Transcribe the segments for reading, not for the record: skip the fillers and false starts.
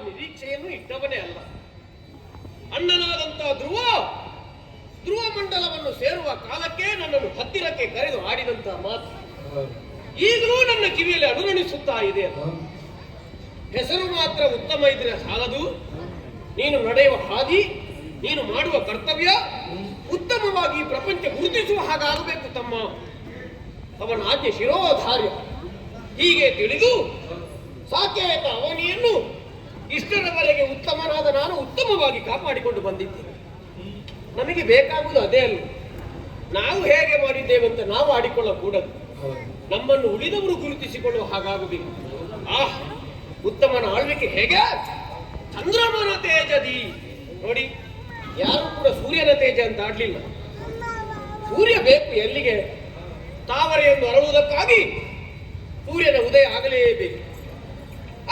ನಿರೀಕ್ಷೆಯನ್ನು ಇಟ್ಟವನೇ ಅಲ್ಲ. ಅಣ್ಣನಾದಂತ ಧ್ರುವ ಮಂಡಲವನ್ನು ಸೇರುವ ಕಾಲಕ್ಕೆ ನನ್ನನ್ನು ಹತ್ತಿರಕ್ಕೆ ಕರೆದು ಆಡಿದಂತಹ ಮಾತು ಈಗಲೂ ನನ್ನ ಕಿವಿಯಲ್ಲಿ ಅನುರಣಿಸುತ್ತಾ ಇದೆ. ಹೆಸರು ಮಾತ್ರ ಉತ್ತಮ ಇದ್ರೆ ಸಾಲದು, ನೀನು ನಡೆಯುವ ಹಾದಿ, ನೀನು ಮಾಡುವ ಕರ್ತವ್ಯ ಉತ್ತಮವಾಗಿ ಪ್ರಪಂಚ ಗುರುತಿಸುವ ಹಾಗಾಗಬೇಕು ತಮ್ಮ. ಅವನ ಆಜ್ಞೆ ಶಿರೋಧಾರ್ಯ. ಹೀಗೆ ತಿಳಿದು ಸಾಕೇತ ಅವನಿಯನ್ನು ಇಷ್ಟರವರೆಗೆ ಉತ್ತಮನಾದ ನಾನು ಉತ್ತಮವಾಗಿ ಕಾಪಾಡಿಕೊಂಡು ಬಂದಿದ್ದೇನೆ. ನಮಗೆ ಬೇಕಾಗುವುದು ಅದೇ ಅಲ್ಲ. ನಾವು ಹೇಗೆ ಮಾಡಿದ್ದೇವಂತ ನಾವು ಆಡಿಕೊಳ್ಳಕೂಡದು. ನಮ್ಮನ್ನು ಉಳಿದವರು ಗುರುತಿಸಿಕೊಳ್ಳುವ ಹಾಗಾಗಬೇಕು. ಉತ್ತಮನ ಆಳ್ವಿಕೆ ಹೇಗೆ? ಚಂದ್ರಮನ ತೇಜದಿ. ನೋಡಿ, ಯಾರು ಕೂಡ ಸೂರ್ಯನ ತೇಜ ಅಂತ ಆಡ್ಲಿಲ್ಲ. ಸೂರ್ಯ ಬೇಕು ಎಲ್ಲಿಗೆ? ತಾವರೆಯನ್ನು ಅರಳುವುದಕ್ಕಾಗಿ ಸೂರ್ಯನ ಉದಯ ಆಗಲೇಬೇಕು.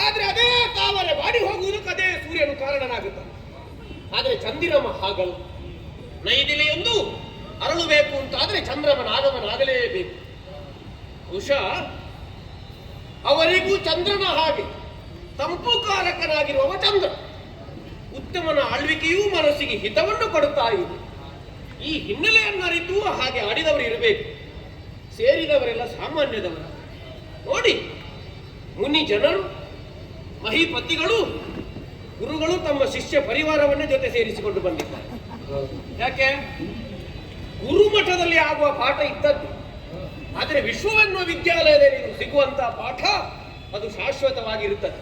ಆದ್ರೆ ಅದೇ ತಾವರೆ ಬಾಡಿ ಹೋಗುವುದಕ್ಕೆ ಅದೇ ಸೂರ್ಯನು ಕಾರಣನಾಗುತ್ತಾನೆ. ಆದ್ರೆ ಚಂದಿರಮ ಹಾಗಲ್ಲ. ನೈದಿಲೆಯೊಂದು ಅರಳಬೇಕು ಅಂತಾದ್ರೆ ಚಂದ್ರಮನ ಆಗಮನ ಆಗಲೇಬೇಕು. ಬಹುಶಃ ಅವರಿಗೂ ಚಂದ್ರನ ಹಾಗೆ ತಂಪು ಕಾರಕನಾಗಿರುವವ ಚಂದ್ರ. ಉತ್ತಮನ ಆಳ್ವಿಕೆಯೂ ಮನಸ್ಸಿಗೆ ಹಿತವನ್ನು ಕೊಡುತ್ತಾ ಇದೆ. ಈ ಹಿನ್ನೆಲೆಯನ್ನರಿತು ಹಾಗೆ ಆಡಿದವರು ಇರಬೇಕು. ಸೇರಿದವರೆಲ್ಲ ಸಾಮಾನ್ಯದವರ. ನೋಡಿ, ಮುನಿ ಜನರು, ಮಹಿಪತಿಗಳು, ಗುರುಗಳು ತಮ್ಮ ಶಿಷ್ಯ ಪರಿವಾರವನ್ನೇ ಜೊತೆ ಸೇರಿಸಿಕೊಂಡು ಬಂದಿದ್ದಾರೆ. ಯಾಕೆ? ಗುರುಮಠದಲ್ಲಿ ಆಗುವ ಪಾಠ ಇದ್ದದ್ದು. ಆದರೆ ವಿಶ್ವವೆನ್ನುವ ವಿದ್ಯಾಲಯದಲ್ಲಿ ಸಿಗುವಂತಹ ಪಾಠ ಅದು ಶಾಶ್ವತವಾಗಿರುತ್ತದೆ.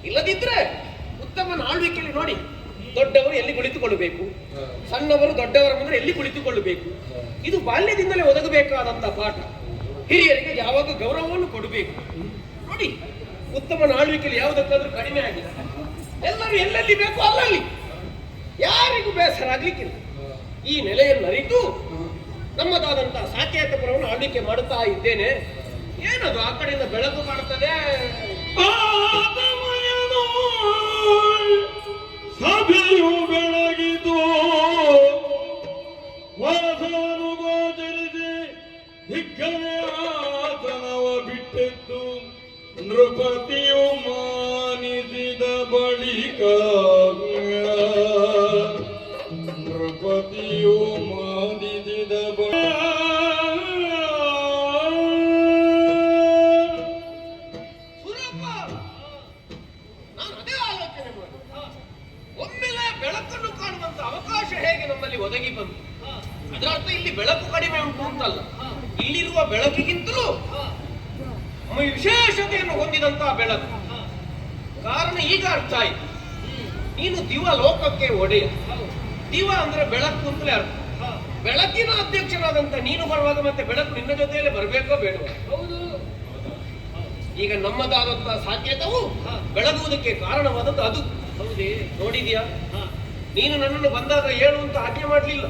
ಇಲ್ಲದಿದ್ರೆ ಉತ್ತಮನ ಆಳ್ವಿಕೆಯಲ್ಲಿ ನೋಡಿ, ದೊಡ್ಡವರು ಎಲ್ಲಿ ಕುಳಿತುಕೊಳ್ಳಬೇಕು, ಸಣ್ಣವರು ದೊಡ್ಡವರ ಮುಂದೆ ಎಲ್ಲಿ ಕುಳಿತುಕೊಳ್ಳಬೇಕು, ಇದು ಬಾಲ್ಯದಿಂದಲೇ ಒದಗಬೇಕಾದಂತಹ ಪಾಠ. ಹಿರಿಯರಿಗೆ ಯಾವಾಗ ಗೌರವವನ್ನು ಕೊಡಬೇಕು. ನೋಡಿ, ಉತ್ತಮನ ಆಳ್ವಿಕೆಯಲ್ಲಿ ಯಾವುದಕ್ಕಾದ್ರೂ ಕಡಿಮೆ ಆಗಿದೆ. ಎಲ್ಲರೂ ಎಲ್ಲೆಲ್ಲಿ ಬೇಕು ಅಲ್ಲಲ್ಲಿ, ಯಾರಿಗೂ ಬೇಸರ ಆಗ್ಲಿಕ್ಕಿಲ್ಲ. ಈ ನೆಲೆಯನ್ನು ಅರಿತು ನಮ್ಮದಾದಂತಹ ಸಾಕೇತಪುರವನ್ನು ಆಳ್ವಿಕೆ ಮಾಡುತ್ತಾ ಇದ್ದೇನೆ. ಏನದು ಆ ಕಡೆಯಿಂದ ಬೆಳಕು ಕಾಣುತ್ತದೆ? ಸಭೆಯು ಬೆಳಗಿತು, ವಾಸವನ್ನು ಗೋಚರಿಸಿ ದಿಕ್ಕನೆ ಆಸನವ ಬಿಟ್ಟೆದ್ದು ನೃಪತಿಯು ಮಾನಿಸಿದ ಬಳಿಕ ನೃಪತಿಯು ಮಾನಿಸಿದ ಬೆಳಕನ್ನು ಕಾಣುವಂತ ಅವಕಾಶ ಹೇಗೆ ನಮ್ಮಲ್ಲಿ ಒದಗಿ ಬಂತು? ಅದರ ಅರ್ಥ ಇಲ್ಲಿ ಬೆಳಕು ಕಡಿಮೆ ಉಂಟು ಅಂತಲ್ಲ. ಇಲ್ಲಿರುವ ಬೆಳಕಿಗಿಂತಲೂ ವಿಶೇಷತೆಯನ್ನು ಹೊಂದಿದಂತಹ ಬೆಳಕು. ಕಾರಣ ಈಗ ಅರ್ಥ ಆಯ್ತು. ನೀನು ದಿವ ಲೋಕಕ್ಕೆ ಒಡೆಯ. ದಿವ ಅಂದ್ರೆ ಬೆಳಕು ಅಂತಲೇ ಅರ್ಥ. ಬೆಳಕಿನ ಅಧ್ಯಕ್ಷನಾದಂತ ನೀನು ಬರುವಾಗ ಮತ್ತೆ ಬೆಳಕು ನಿನ್ನ ಜೊತೆಯಲ್ಲೇ ಬರಬೇಕೋ ಬೇಡವ? ಹೌದು. ಈಗ ನಮ್ಮದಾದಂತಹ ಸಾಕೇತವು ಬೆಳಗುವುದಕ್ಕೆ ಕಾರಣವಾದದ್ದು ಅದು. ಹೌದೇ? ನೋಡಿದ್ಯಾ? ನೀನು ನನ್ನನ್ನು ಬಂದಾಗ ಏಳು ಅಂತ ಆಜ್ಞೆ ಮಾಡಲಿಲ್ಲ.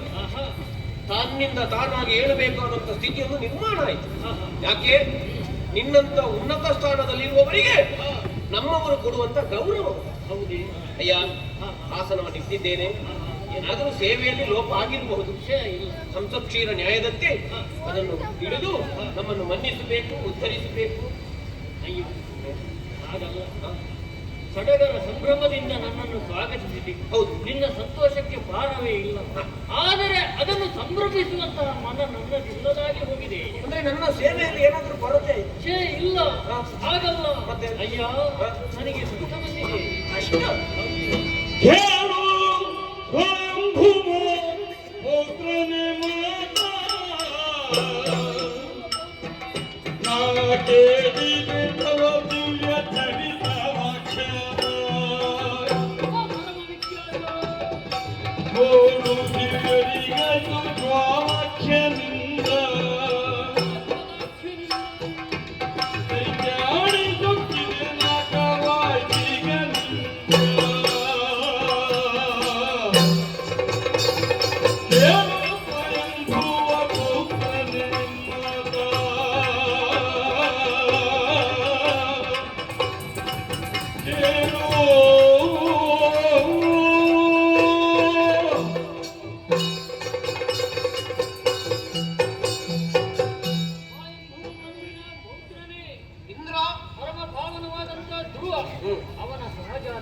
ತನ್ನಿಂದ ತಾನಾಗಿ ಹೇಳಬೇಕಾದಂತ ಸ್ಥಿತಿಯನ್ನು ನಿರ್ಮಾಣ ಆಯಿತು. ಯಾಕೆ? ನಿನ್ನಂತ ಉನ್ನತ ಸ್ಥಾನದಲ್ಲಿರುವವರಿಗೆ ನಮ್ಮವರು ಕೊಡುವಂತ ಗೌರವ. ಹೌದೇ? ಅಯ್ಯ, ಆಸನವನ್ನು ಇಟ್ಟಿದ್ದೇನೆ, ಏನಾದರೂ ಸೇವೆಯಲ್ಲಿ ಲೋಪ ಆಗಿರಬಹುದು. ಸಂಸಕ್ಷೀರ ನ್ಯಾಯದಂತೆ ಅದನ್ನು ಹಿಡಿದು ನಮ್ಮನ್ನು ಮನ್ನಿಸಬೇಕು, ಉದ್ಧರಿಸಬೇಕು. ಅಯ್ಯೋ, ಹಾಗಲ್ಲ. ಸಡಗರ ಸಂಭ್ರಮದಿಂದ ನನ್ನನ್ನು ಸ್ವಾಗತಿಸಿದೆ. ಹೌದು, ನಿನ್ನ ಸಂತೋಷಕ್ಕೆ ಪಾರವೇ ಇಲ್ಲ. ಆದರೆ ಅದನ್ನು ಸಂಭ್ರಮಿಸುವಂತಹ ಮನ ನನ್ನದಿಲ್ಲದಾಗಿ ಹೋಗಿದೆ. ಅಂದ್ರೆ ನನ್ನ ಸೇವೆಯಲ್ಲಿ ಏನಾದರೂ ಕೊರತೆ ಇಲ್ಲ. ಹಾಗಲ್ಲ. ಮತ್ತೆ ಅಯ್ಯ, ನನಗೆ ಸುಖ ಬಂದಿದೆ ಅಷ್ಟ.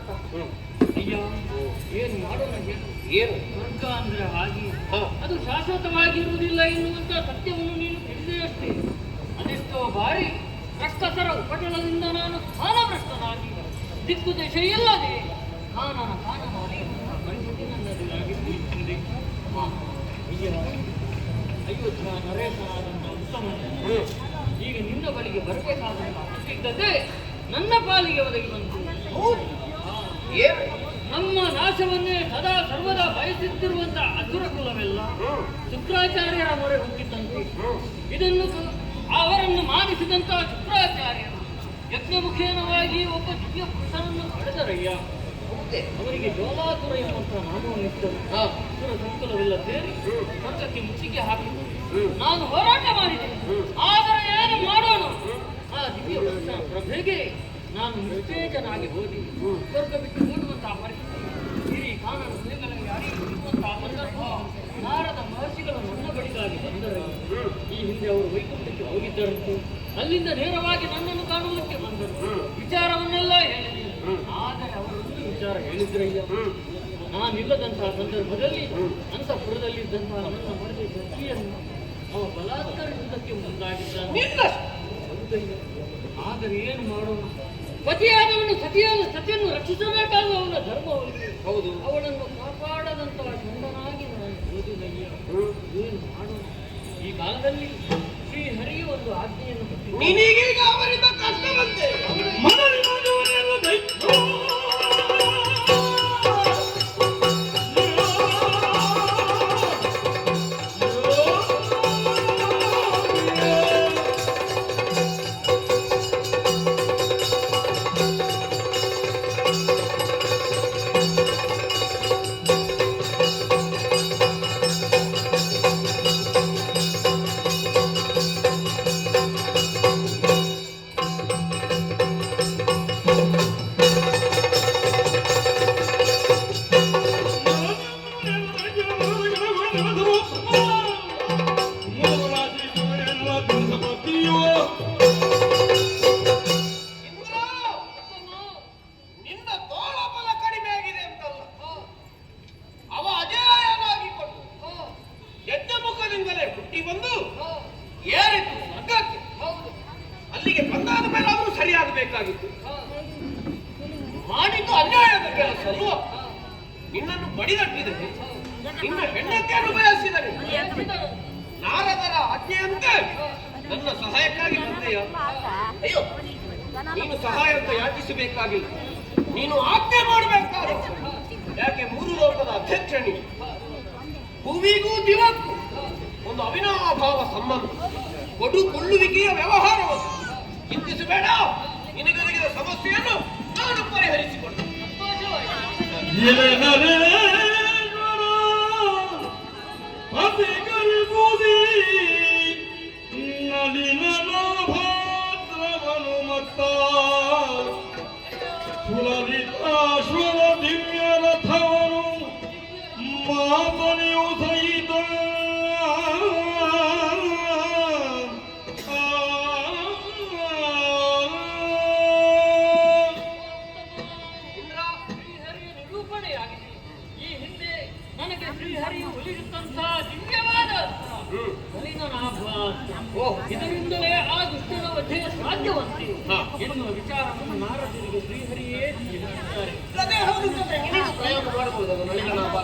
ಕಷ್ಟ. ಅಯ್ಯ, ಏನು ಮಾಡೋಣ ಹೇಳು? ಏನು? ಸ್ವರ್ಗ ಅಂದ್ರೆ ಹಾಗೆ, ಹಾ. ಅದು ಶಾಶ್ವತವಾಗಿರುವುದಿಲ್ಲ ಎನ್ನುವಂತ ಸತ್ಯವನ್ನು ನೀನು ತಿಳಿದೆಯಷ್ಟೇ. ಅದೆಷ್ಟೋ ಬಾರಿ ರಕ್ಕಸರ ಉಪಟಳದಿಂದ ನಾನು ಸ್ಥಾನಭ್ರಷ್ಟನಾಗಿ ದಿಕ್ಕು ದಶೆ ಇಲ್ಲದೆ ಕಾನನ ಪರಿಸ್ಥಿತಿ ನನ್ನದಾಗಿರುತ್ತದೆ. ಅಯ್ಯ, ಅಯೋಧ್ಯ ನರೇಶನಾದಂಥ ಉತ್ತಮ ಈಗ ನಿನ್ನ ಬಳಿಗೆ ಬರಬೇಕಾದಂತೆ ನನ್ನ ಪಾಲಿಗೆ ಒದಗಿ ಬಂತು. ಏನು? ನಮ್ಮ ನಾಶವನ್ನೇ ಸದಾ ಸರ್ವದಾ ಬಯಸುತ್ತಿರುವಂತ ಅಸುರ ಕುಲವೆಲ್ಲ ಶುಕ್ರಾಚಾರ್ಯರ ಮೊರೆ ಹುಟ್ಟಿದ್ದಂತೆ ಇದನ್ನು ಅವರನ್ನು ಮಾನಿಸಿದಂತ ಶುಕ್ರಾಚಾರ್ಯರು ಯಜ್ಞಮುಖೇನವಾಗಿ ಒಬ್ಬ ದಿವ್ಯ ಪುರುಷನನ್ನು ಪಡೆದರಯ್ಯ. ಅವರಿಗೆ ಜೋಲಾಸುರ ಎಂಬಂತ ನಾಮವನ್ನಿಟ್ಟರು. ಅಸುರ ಸಂಕುಲವೆಲ್ಲ ಸೇರಿ ಸ್ವರ್ಗಕ್ಕೆ ಮುಚ್ಚಿಗೆ ಹಾಕಿದರು. ನಾನು ಹೋರಾಟ ಮಾಡಿದೆ, ಆದರೆ ಏನು ಮಾಡೋಣ? ಆ ದಿವ್ಯ ಪುರುಷನ ಪ್ರಭೆಗೆ ನಾನು ನಿಸ್ತೇಜನಾಗಿ ಹೋದಿ. ಸ್ವರ್ಗ ಬಿಟ್ಟು ಓಡುವಂತಹ ಪರಿಸ್ಥಿತಿ, ಈ ಕಾನನ ಸುಲಿಗಳಿಗೆ ಅರಿಯುವಂತಹ ಸಂದರ್ಭ. ನಾರದ ಮಹರ್ಷಿಗಳು ನನ್ನ ಬಳಿಗಾಗಿ ಬಂದರು. ಈ ಹಿಂದೆ ಅವರು ವೈಕುಂಠಕ್ಕೆ ಹೋಗಿದ್ದರಂತೆ. ಅಲ್ಲಿಂದ ನೇರವಾಗಿ ನನ್ನನ್ನು ಕಾಣುವುದಕ್ಕೆ ಬಂದರು. ವಿಚಾರವನ್ನೆಲ್ಲ ಹೇಳಿದರು. ಆದರೆ ಅವರೊಂದು ವಿಚಾರ ಹೇಳಿದ್ರಯ್ಯ. ನಾನಿಲ್ಲದಂತಹ ಸಂದರ್ಭದಲ್ಲಿ ಅಂತಃಪುರದಲ್ಲಿದ್ದಂತಹ ನನ್ನ ಮನೆಯ ಸಖಿಯನ್ನು ಅವ ಬಲಾತ್ಕರಿಸುವುದಕ್ಕೆ ಮುಂದಾಗಿದ್ದಾನೆ. ಆದರೆ ಏನು ಮಾಡೋಣ? ಪತಿಯಾದವನು ಸತಿಯನ್ನು ರಕ್ಷಿಸಬೇಕಾದ ಅವನ ಧರ್ಮವಲ್ಲಿ. ಹೌದು. ಅವಳನ್ನು ಕಾಪಾಡದಂತಹ ಚಂದನಾಗಿ ನಾನು ಓದಿದಯ್ಯ. ಏನು ಮಾಡೋಣ? ಈ ಕಾಲದಲ್ಲಿ ಶ್ರೀಹರಿಗೆ ಒಂದು ಆಜ್ಞೆಯನ್ನು ಕೊಟ್ಟಿದ್ದ. ನಿನಗೀಗ ಅವರಿಂದ ಕಷ್ಟವಂತೆ. ನಿನ್ನ ತೋಳ ಬಲ ಕಡಿಮೆ ಆಗಿದೆ ಅಂತಲ್ಲ, ಅವ ಅಜೇಯನಾಗಿಕೊಂಡು ಯಜ್ಞಮುಖದಿಂದಲೇ ಹುಟ್ಟಿ ಬಂದು ಏರಿತು ಸ್ವರ್ಗಕ್ಕೆ. ಅಲ್ಲಿಗೆ ಬಂದಾದ ಮೇಲೆ ಅವರು ಸರಿಯಾಗಬೇಕಾಗಿತ್ತು. ಮಾಡಿದ್ದು ಅನ್ಯಾಯದ ಕೆಲಸ ಅಲ್ವ? ನಿನ್ನನ್ನು ಬಡಿದಟ್ಟಿದರೆ, ನಿನ್ನ ಹೆಂಡತಿಯನ್ನು ಬಯಸಿದರೆ, ನಾರದರ ಆಜ್ಞೆಯಂತೆ ನನ್ನ ಸಹಾಯಕ್ಕಾಗಿ ಬಂದೆಯ? ಅಯ್ಯೋ, ನೀನು ಸಹಾಯ ಅಂತ ಯಾಚಿಸಬೇಕಾಗಿಲ್ಲ, ನೀನು ಆಜ್ಞೆ ಮಾಡಬೇಕಾದ. ಯಾಕೆ? ಮೂರು ಲೋಕದ ಅಧ್ಯಕ್ಷ ನೀನು. ಭೂಮಿಗೂ ದಿವಕ್ಕೂ ಒಂದು ಅವಿನಾಭಾವ ಸಂಬಂಧ, ಕೊಡುಕೊಳ್ಳುವಿಕೆಯ ವ್ಯವಹಾರವನ್ನು ಚಿಂತಿಸಬೇಡ. ನಿನಗರಿಗಿದ ಸಮಸ್ಯೆಯನ್ನು ನಾನು ಪರಿಹರಿಸಿಕೊಂಡೆ. ಸುಲಲಿತಾಶ್ವರ ದಿವ್ಯ ರಥವನು ಮಾತನೆಯು ಸಹಿತ ಶ್ರೀಹರಿಯ ನಿರೂಪಣೆಯಾಗಿದೆ. ಈ ಹಿಂದೆ ನನಗೆ ಶ್ರೀಹರಿಯು ಒಲಿಸಿದಂತಹ ದಿವ್ಯವಾದ ಇದರಿಂದಲೇ ಆ ದುಷ್ಟನ ವಧೆ ಸಾಧ್ಯವಂತೆ ಎನ್ನುವ ವಿಚಾರವನ್ನು ನಾರದರಿಗೆ ಶ್ರೀಹರಿಯೇ ತಿಳಿಸಿದ್ದಾರೆ. ಅದೇ ಹೌದು ಅಂತಂದ್ರೆ ನೀನು ಪ್ರಯೋಗ ಮಾಡಬಹುದು. ಅದು ನನಗೆ ಲಾಭ.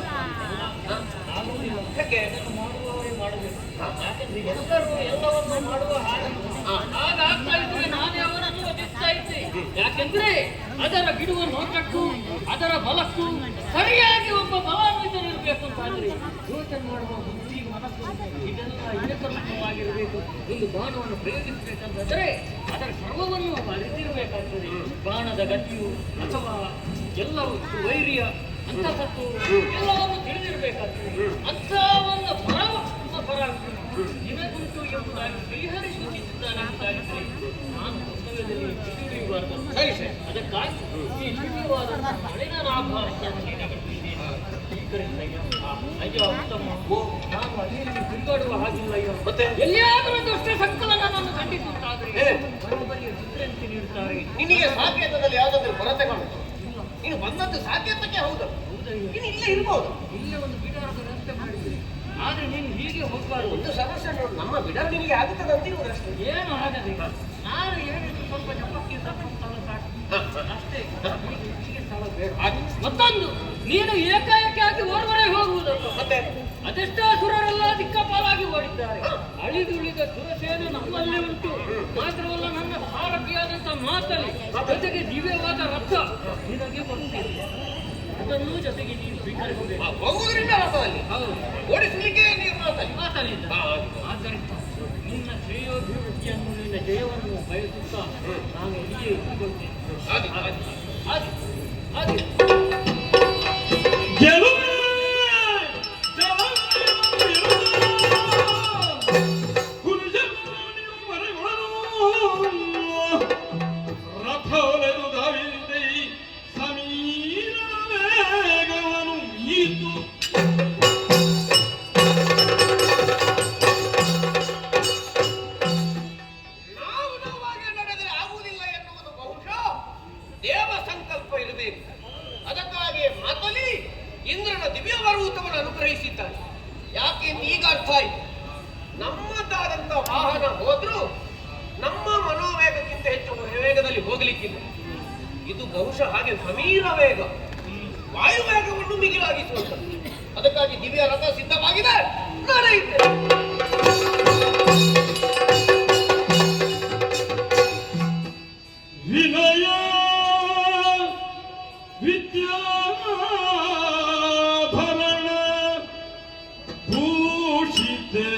ಯಾಕೆ? ಮಾಡುವವರೇ ಮಾಡಬೇಕು. ಯಾಕಂದ್ರೆ ಎಲ್ಲರೂ ಎಲ್ಲವನ್ನು ಮಾಡುವ ಹಾಗೆ ಹಾಗಾಗ್ತಾ ಇದ್ರೆ ನಾನೇ ಅವರನ್ನು ವಧಿಸ್ತಾ ಇದ್ದೆ. ಯಾಕೆಂದ್ರೆ ಅದರ ಬಿಡುವ ನೋಟಕ್ಕೂ ಅದರ ಬಲಕ್ಕೂ ಸರಿಯಾಗಿ ಒಬ್ಬ ಬಲಾನ್ವಿತನಿರಬೇಕು ಅಂತಾದ್ರೆ ಯೋಚನೆ ಮಾಡುವ ಬುದ್ಧಿ ಮನಸ್ಸು ಇದೆಲ್ಲ ಏಕರೂಪವಾಗಿರಬೇಕು. ಒಂದು ಬಾಣವನ್ನು ಪ್ರಯೋಗಿಸಬೇಕಂತಂದ್ರೆ ಅದರ ಸರ್ವವನ್ನು ಅರಿತಿರಬೇಕಾಗ್ತದೆ. ಬಾಣದ ಗತಿಯು ಅಥವಾ ಎಲ್ಲವೂ ವೈರ್ಯ ಅಂತಸತ್ತು ಎಲ್ಲವನ್ನು ತಿಳಿದಿರಬೇಕಾಗ್ತದೆ. ಅಂಥವನ್ನು ಪರಾಕ್ರಮ ನಿನಗುಂಟು ಎಂಬುದಾಗಿ ಶ್ರೀಹರಿ ಸೂಚಿಸಿದ್ದಾನೆ ಅಂತಾಗಿದ್ರೆ ನಾನು ಕರ್ತವ್ಯದಲ್ಲಿ ತಿಳಿಯಬಾರದು. ಸರಿ ಸರಿ. ಅದಕ್ಕಾಗಿ ಈ ದಿವ್ಯವಾದ ಹಳೆಯ ಆಭಾಸವನ್ನು ನೀಡಬೇಕಿದೆ. ಅಯ್ಯೋ ಉತ್ತಮ, ನಾನು ಅಲ್ಲಿ ತಿರುಗಾಡುವ ಹಾಗಿಲ್ಲ. ಅಯ್ಯೋ ಮತ್ತೆ ಎಲ್ಲಿಯಾದರೂ ದುಷ್ಟ ಸಂಕಲನವನ್ನು ಖಂಡಿಸುತ್ತಾದ್ರೆ ಬರೋಬ್ಬರಿಯ ಚಿತ್ರಂತೆ ನೀಡುತ್ತಾರೆ. ನಿನಗೆ ಸಾಕೇತದಲ್ಲಿ ಯಾವುದಾದ್ರೂ ಕೊರತೆ ಕಾಣುತ್ತೆ? ನೀನು ಬಂದದ್ದು ಸಾಧ್ಯತೆಗೆ ಹೌದು. ಹೌದಯ್ಯ, ನೀನು ಇಲ್ಲೇ ಇರ್ಬೋದು. ಇಲ್ಲೇ ಒಂದು ಬಿಡಾರದ ವ್ಯವಸ್ಥೆ ಮಾಡಿದ್ದೀನಿ. ಆದ್ರೆ ನೀನು ಹೀಗೆ ಹೋಗ್ಬಾರ್ದು. ಒಂದು ಸಮಸ್ಯೆ ನೋಡು, ನಮ್ಮ ಬಿಡರು ನಿನಗೆ ಆಗುತ್ತದೆ ಅಂತಿರುವುದಷ್ಟೇ. ಏನು ಆಗದೆ, ನಾನು ಹೇಳಿದ್ದು ಸ್ವಲ್ಪ ಚಪ್ಪಕ್ಕೆ ಸಾಕು ಅಷ್ಟೇ. ಹೀಗೆ ಸ್ಥಳ ಬೇಡ. ಮತ್ತೊಂದು, ನೀನು ಏಕಾಏಕಿಯಾಗಿ ಓರ್ವರೆ ಹೋಗುವುದಲ್ಲ. ಮತ್ತೆ ಅದೆಷ್ಟೋ ಸುರರೆಲ್ಲ ದಿಕ್ಕಪಾಲಾಗಿ ಓಡಿದ್ದಾರೆ. ಅಳಿದುಳಿದ ಸುರಸೇನೆ ನಮ್ಮಲ್ಲಿ ಉಂಟು. ಮಾತ್ರವಲ್ಲ, ನನ್ನ ಭಾರತೀಯಾದಂತ ಮಾತಲ್ಲಿ ಜೊತೆಗೆ ದಿವ್ಯವಾದ ರಥ ನಿನಗೆ ಕೊಡ್ತೇನೆ. ಅದನ್ನು ಜೊತೆಗೆ ನೀನು ಸ್ವೀಕರಿಸಬೇಕು. ಹೋಗುವುದರಿಂದ ರಥದಲ್ಲಿ ಹೌದು, ಓಡಿಸಲಿಕ್ಕೆ ನೀನು ಮಾತಲ್ಲಿದ್ದ. ಆದ್ದರಿಂದ ನಿನ್ನ ಶ್ರೇಯೋಭಿವೃದ್ಧಿಯನ್ನು, ನಿನ್ನ ಜಯವನ್ನು ಬಯಸುತ್ತಾ ನಾನು ಇಲ್ಲಿಯೇ ಇಟ್ಟುಕೊಳ್ತೇನೆ. ಹಾಗೆ ರಥವಲೆದು ಧಾವಿಸಿದೆ ಸಮೀರ ವೇಗವನ್ನು ಮೀರಿತು. ನಾವು ನಾವಾಗೆ ನಡೆದರೆ ಆಗುವುದಿಲ್ಲ ಎನ್ನುವುದು ಬಹುಶಃ ದೇವ ಸಂಕಲ್ಪ ಇರಬೇಕು. ಅದಕ್ಕಾಗಿ ಮಾತಲ್ಲಿ ಇಂದ್ರನ ದಿವ್ಯ ಪರ್ವತವನ್ನು ಅನುಗ್ರಹಿಸಿದ್ದಾನೆ. ಯಾಕೆ ಅಂತ ಈಗ ಅರ್ಥ ಆಯ್ತು. ನಮ್ಮದಾದಂತ ವಾಹನ ಹೋದ್ರೂ ನಮ್ಮ ಮನೋವೇಗಕ್ಕಿಂತ ಹೆಚ್ಚು ವೇಗದಲ್ಲಿ ಹೋಗಲಿಕ್ಕಿಲ್ಲ. ಇದು ಬಹುಶಃ ಹಾಗೆ ಸಮೀರ ವೇಗ, ವಾಯು ವೇಗವನ್ನು ಮಿಗಿಲಾಗಿಸುವಂಥದ್ದು. ಅದಕ್ಕಾಗಿ ದಿವ್ಯ ರಥ ಸಿದ್ಧವಾಗಿದೆ, ನಡೆಯುತ್ತೆ. ವಿನಯ ವಿದ್ಯಾಭರಣ ಭೂಷಿತೆ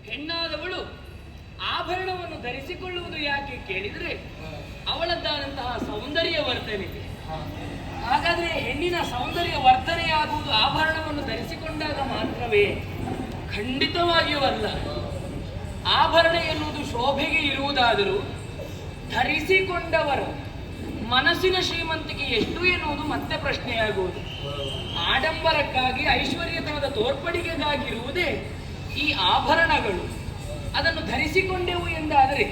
ಹೆಣ್ಣಾದವಳು ಆಭರಣವನ್ನು ಧರಿಸಿಕೊಳ್ಳುವುದು ಯಾಕೆ ಕೇಳಿದ್ರೆ ಅವಳದ್ದಾದಂತಹ ಸೌಂದರ್ಯ ವರ್ತನೆ. ಹಾಗಾದ್ರೆ ಹೆಣ್ಣಿನ ಸೌಂದರ್ಯ ವರ್ತನೆಯಾಗುವುದು ಆಭರಣವನ್ನು ಧರಿಸಿಕೊಂಡಾಗ ಮಾತ್ರವೇ? ಖಂಡಿತವಾಗಿಯೂ ಅಲ್ಲ. ಆಭರಣ ಎನ್ನುವುದು ಶೋಭೆಗೆ ಇರುವುದಾದರೂ ಧರಿಸಿಕೊಂಡವರ ಮನಸ್ಸಿನ ಶ್ರೀಮಂತಿಕೆ ಎಷ್ಟು ಎನ್ನುವುದು ಮತ್ತೆ ಪ್ರಶ್ನೆಯಾಗುವುದು. ಆಡಂಬರಕ್ಕಾಗಿ ಐಶ್ವರ್ಯತನದ ತೋರ್ಪಡಿಕೆಗಾಗಿ ಇರುವುದೇ ಈ ಆಭರಣಗಳು. ಅದನ್ನು ಧರಿಸಿಕೊಂಡೆವು ಎಂದಾದರೆ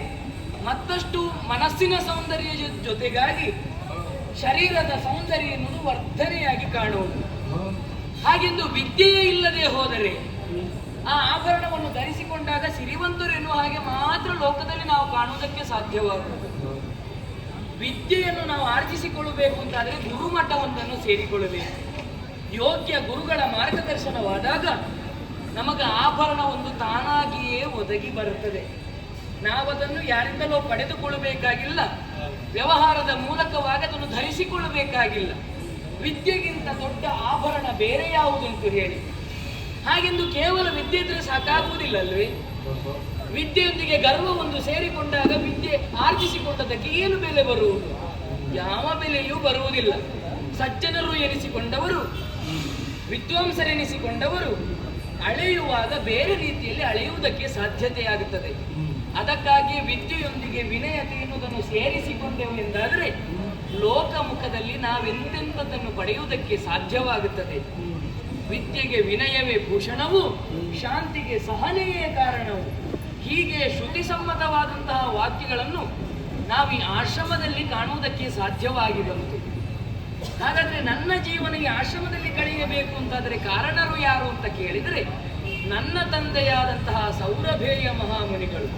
ಮತ್ತಷ್ಟು ಮನಸ್ಸಿನ ಸೌಂದರ್ಯ ಜೊತೆಗಾಗಿ ಶರೀರದ ಸೌಂದರ್ಯ ಎನ್ನುವುದು ವರ್ಧನೆಯಾಗಿ ಕಾಣುವುದು. ಹಾಗೆಂದು ವಿದ್ಯೆಯೇ ಇಲ್ಲದೆ ಹೋದರೆ ಆ ಆಭರಣವನ್ನು ಧರಿಸಿಕೊಂಡಾಗ ಸಿರಿವಂತರು ಎನ್ನುವ ಹಾಗೆ ಮಾತ್ರ ಲೋಕದಲ್ಲಿ ನಾವು ಕಾಣುವುದಕ್ಕೆ ಸಾಧ್ಯವಾಗುವುದು. ವಿದ್ಯೆಯನ್ನು ನಾವು ಆರ್ಜಿಸಿಕೊಳ್ಳಬೇಕು ಅಂತಾದರೆ ಗುರುಮಠವೊಂದನ್ನು ಸೇರಿಕೊಳ್ಳಬೇಕು. ಯೋಗ್ಯ ಗುರುಗಳ ಮಾರ್ಗದರ್ಶನವಾದಾಗ ನಮಗೆ ಆಭರಣ ಒಂದು ತಾನಾಗಿಯೇ ಒದಗಿ ಬರುತ್ತದೆ. ನಾವದನ್ನು ಯಾರಿಂದಲೋ ಪಡೆದುಕೊಳ್ಳಬೇಕಾಗಿಲ್ಲ, ವ್ಯವಹಾರದ ಮೂಲಕವಾಗಿ ಅದನ್ನು ಧರಿಸಿಕೊಳ್ಳಬೇಕಾಗಿಲ್ಲ. ವಿದ್ಯೆಗಿಂತ ದೊಡ್ಡ ಆಭರಣ ಬೇರೆ ಯಾವುದುಂಟು ಹೇಳಿ? ಹಾಗೆಂದು ಕೇವಲ ವಿದ್ಯೆ ಇದ್ರೆ ಸಾಕಾಗುವುದಿಲ್ಲ ಅಲ್ವೇ? ವಿದ್ಯೆಯೊಂದಿಗೆ ಗರ್ವ ಒಂದು ಸೇರಿಕೊಂಡಾಗ ವಿದ್ಯೆ ಆರ್ಜಿಸಿಕೊಂಡದಕ್ಕೆ ಏನು ಬೆಲೆ ಬರುವುದು? ಯಾವ ಬೆಲೆಯೂ ಬರುವುದಿಲ್ಲ. ಸಜ್ಜನರು ಎನಿಸಿಕೊಂಡವರು, ವಿದ್ವಾಂಸರೆನಿಸಿಕೊಂಡವರು ಅಳೆಯುವಾಗ ಬೇರೆ ರೀತಿಯಲ್ಲಿ ಅಳೆಯುವುದಕ್ಕೆ ಸಾಧ್ಯತೆಯಾಗುತ್ತದೆ. ಅದಕ್ಕಾಗಿ ವಿದ್ಯೆಯೊಂದಿಗೆ ವಿನಯತೆ ಎನ್ನುವುದನ್ನು ಸೇರಿಸಿಕೊಂಡೆವು ಎಂದಾದರೆ ಲೋಕಮುಖದಲ್ಲಿ ನಾವೆಂತೆಂಥದ್ದನ್ನು ಪಡೆಯುವುದಕ್ಕೆ ಸಾಧ್ಯವಾಗುತ್ತದೆ. ವಿದ್ಯೆಗೆ ವಿನಯವೇ ಭೂಷಣವು, ಶಾಂತಿಗೆ ಸಹನೆಯೇ ಕಾರಣವು. ಹೀಗೆ ಶ್ರುತಿ ಸಮ್ಮತವಾದಂತಹ ವಾಕ್ಯಗಳನ್ನು ನಾವು ಈ ಆಶ್ರಮದಲ್ಲಿ ಕಾಣುವುದಕ್ಕೆ ಸಾಧ್ಯವಾಗಿ ಬಂತು. ಹಾಗಾದ್ರೆ ನನ್ನ ಜೀವನ ಈ ಆಶ್ರಮದಲ್ಲಿ ಕಳೆಯಬೇಕು ಅಂತಾದರೆ ಕಾರಣರು ಯಾರು ಅಂತ ಕೇಳಿದರೆ, ನನ್ನ ತಂದೆಯಾದಂತಹ ಸೌರಭೇಯ ಮಹಾಮುನಿಗಳು,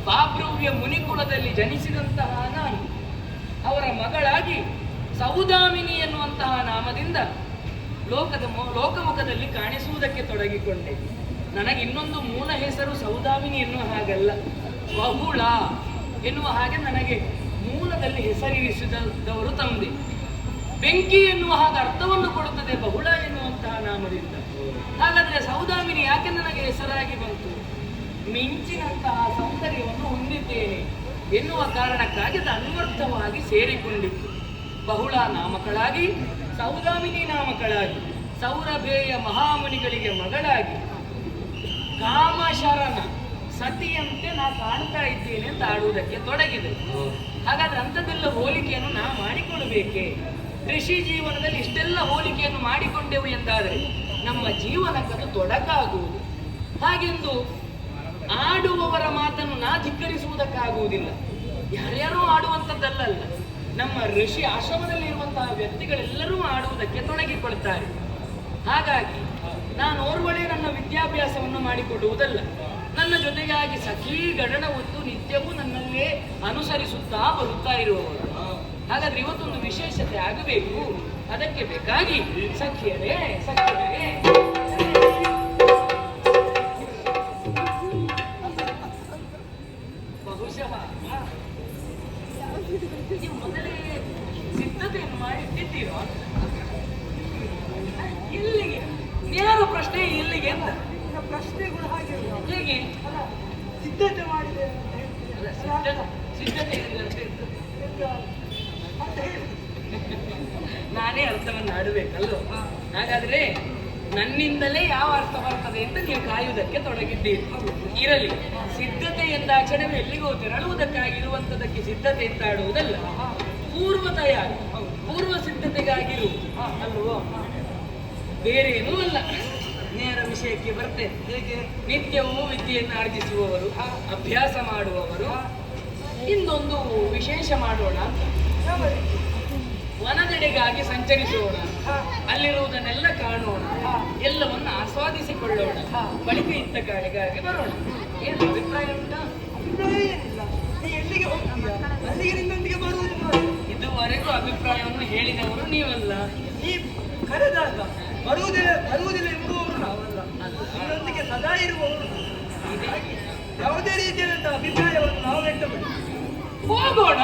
ಬಾಭ್ರವ್ಯ ಮುನಿಕುಲದಲ್ಲಿ ಜನಿಸಿದಂತಹ ನಾನು ಅವರ ಮಗಳಾಗಿ ಸೌದಾಮಿನಿ ಎನ್ನುವಂತಹ ನಾಮದಿಂದ ಲೋಕಮುಖದಲ್ಲಿ ಕಾಣಿಸುವುದಕ್ಕೆ ತೊಡಗಿಕೊಂಡೆ. ನನಗೆ ಇನ್ನೊಂದು ಮೂಲ ಹೆಸರು ಸೌದಾಮಿನಿ ಎನ್ನುವ ಹಾಗಲ್ಲ, ಬಹುಳ ಎನ್ನುವ ಹಾಗೆ ನನಗೆ ಮೂಲದಲ್ಲಿ ಹೆಸರಿರಿಸಿದವರು ತಂದೆ. ಬೆಂಕಿ ಎನ್ನುವ ಹಾಗೆ ಅರ್ಥವನ್ನು ಕೊಡುತ್ತದೆ ಬಹುಳ ಎನ್ನುವಂತಹ ನಾಮದಿಂದ. ಹಾಗಾದ್ರೆ ಸೌದಾಮಿನಿ ಯಾಕೆ ನನಗೆ ಹೆಸರಾಗಿ ಬಂತು? ಮಿಂಚಿನಂತಹ ಸೌಂದರ್ಯವನ್ನು ಹೊಂದಿದ್ದೇನೆ ಎನ್ನುವ ಕಾರಣಕ್ಕಾಗಿ ಅದು ಅನ್ವರ್ಥವಾಗಿ ಸೇರಿಕೊಂಡಿತ್ತು. ಬಹುಳ ನಾಮಕಳಾಗಿ, ಸೌದಾಮಿನಿ ನಾಮಕಳಾಗಿ, ಸೌರಭೇಯ ಮಹಾಮುನಿಗಳಿಗೆ ಮಗಳಾಗಿ, ಕಾಮಶರಣ ಸತಿಯಂತೆ ನಾ ಕಾಣ್ತಾ ಇದ್ದೇನೆ ಅಂತ ಆಡುವುದಕ್ಕೆ ತೊಡಗಿದೆ. ಹಾಗಾದ್ರೆ ಅಂಥದ್ದೆಲ್ಲ ಹೋಲಿಕೆಯನ್ನು ನಾ ಮಾಡಿಕೊಳ್ಳಬೇಕೆ? ಋಷಿ ಜೀವನದಲ್ಲಿ ಇಷ್ಟೆಲ್ಲ ಹೋಲಿಕೆಯನ್ನು ಮಾಡಿಕೊಂಡೆವು ಎಂದಾದರೆ ನಮ್ಮ ಜೀವನಕ್ಕದು ತೊಡಕಾಗುವುದು. ಹಾಗೆಂದು ಆಡುವವರ ಮಾತನ್ನು ನಾ ಧಿಕ್ಕರಿಸುವುದಕ್ಕಾಗುವುದಿಲ್ಲ. ಯಾರ್ಯಾರೋ ಆಡುವಂಥದ್ದಲ್ಲ. ನಮ್ಮ ಋಷಿ ಆಶ್ರಮದಲ್ಲಿ ಇರುವಂತಹ ವ್ಯಕ್ತಿಗಳೆಲ್ಲರೂ ಆಡುವುದಕ್ಕೆ ತೊಡಗಿಕೊಳ್ತಾರೆ. ಹಾಗಾಗಿ ನಾನು ಓರ್ವಳೆ ನನ್ನ ವಿದ್ಯಾಭ್ಯಾಸವನ್ನು ಮಾಡಿಕೊಡುವುದಲ್ಲ, ನನ್ನ ಜೊತೆಗಾಗಿ ಸಖೀ ಗಣನ ಹೊತ್ತು ನಿತ್ಯವೂ ನನ್ನಲ್ಲೇ ಅನುಸರಿಸುತ್ತಾ ಬರುತ್ತಾ ಇರುವವರು. ಹಾಗಾದ್ರೆ ಇವತ್ತೊಂದು ವಿಶೇಷತೆ ಆಗಬೇಕು. ಅದಕ್ಕೆ ಬೇಕಾಗಿ ಸಖಿಯರೇ ಬಹುಶಃ ಮೊದಲೇ ಸಿದ್ಧತೆಯನ್ನು ಮಾಡಿಟ್ಟಿದ್ದೀರೋ? ಇಲ್ಲಿಗೆ ನೇರ ಪ್ರಶ್ನೆ, ಇಲ್ಲಿಗೆ ಅಂತ ಪ್ರಶ್ನೆಗಳು ಹಾಗೆ ಹೇಗೆ ಸಿದ್ಧತೆ ಮಾಡಿದೆ ಸಿದ್ಧತೆ ನಾನೇ ಅರ್ಥವನ್ನು ಆಡಬೇಕಲ್ಲೋ? ಹಾಗಾದ್ರೆ ನನ್ನಿಂದಲೇ ಯಾವ ಅರ್ಥ ಬರ್ತದೆ ಅಂತ ನೀವು ಕಾಯುವುದಕ್ಕೆ ತೊಡಗಿದ್ದೀರಿ. ಇರಲಿ, ಸಿದ್ಧತೆ ಎಂದಾಕ್ಷಣವೇ ಎಲ್ಲಿಗೋ ತೆರಳುವುದಕ್ಕಾಗಿರುವಂಥದಕ್ಕೆ ಸಿದ್ಧತೆ ಅಂತ ಆಡುವುದಲ್ಲ, ಪೂರ್ವ ತಯಾರಿ, ಪೂರ್ವ ಸಿದ್ಧತೆಗಾಗಿರುವುದು ಅಲ್ವೋ? ಬೇರೆ ಏನೂ ಅಲ್ಲ. ನೇರ ವಿಷಯಕ್ಕೆ ಬರ್ತೇನೆ. ಹೇಗೆ? ನಿತ್ಯವೂ ವಿದ್ಯೆಯನ್ನು ಆರ್ಜಿಸುವವರು, ಅಭ್ಯಾಸ ಮಾಡುವವರು ಇನ್ನೊಂದು ವಿಶೇಷ ಮಾಡೋಣ ಅಂತ ವನದೆಡೆಗಾಗಿ ಸಂಚರಿಸೋಣ, ಅಲ್ಲಿರುವುದನ್ನೆಲ್ಲ ಕಾಣೋಣ, ಎಲ್ಲವನ್ನು ಆಸ್ವಾದಿಸಿಕೊಳ್ಳೋಣ, ಬಳಿಕ ಇತ್ತ ಕಾಡಿಗಾಗಿ ಬರೋಣ. ಏನು ಅಭಿಪ್ರಾಯ ಉಂಟಾ? ಏನಿಲ್ಲ, ನೀ ಎಲ್ಲಿಗೆ ಹೋಗ್ತೀಯ ಅಲ್ಲಿಗೆ ನಿನ್ನೊಂದಿಗೆ ಬರುವುದು. ಇದುವರೆಗೂ ಅಭಿಪ್ರಾಯವನ್ನು ಹೇಳಿದವರು ನೀವಲ್ಲ. ನೀ ಕರೆದಾಗ ಬರುವುದಿಲ್ಲ ಎಂಬುವವರು ನಾವಲ್ಲ, ನಿನ್ನೊಂದಿಗೆ ಸದಾ ಇರುವವರು. ಯಾವುದೇ ರೀತಿಯಾದಂತಹ ಅಭಿಪ್ರಾಯವನ್ನು ನಾವು ವ್ಯಕ್ತಪಡಿಸಿ ಹೋಗೋಣ.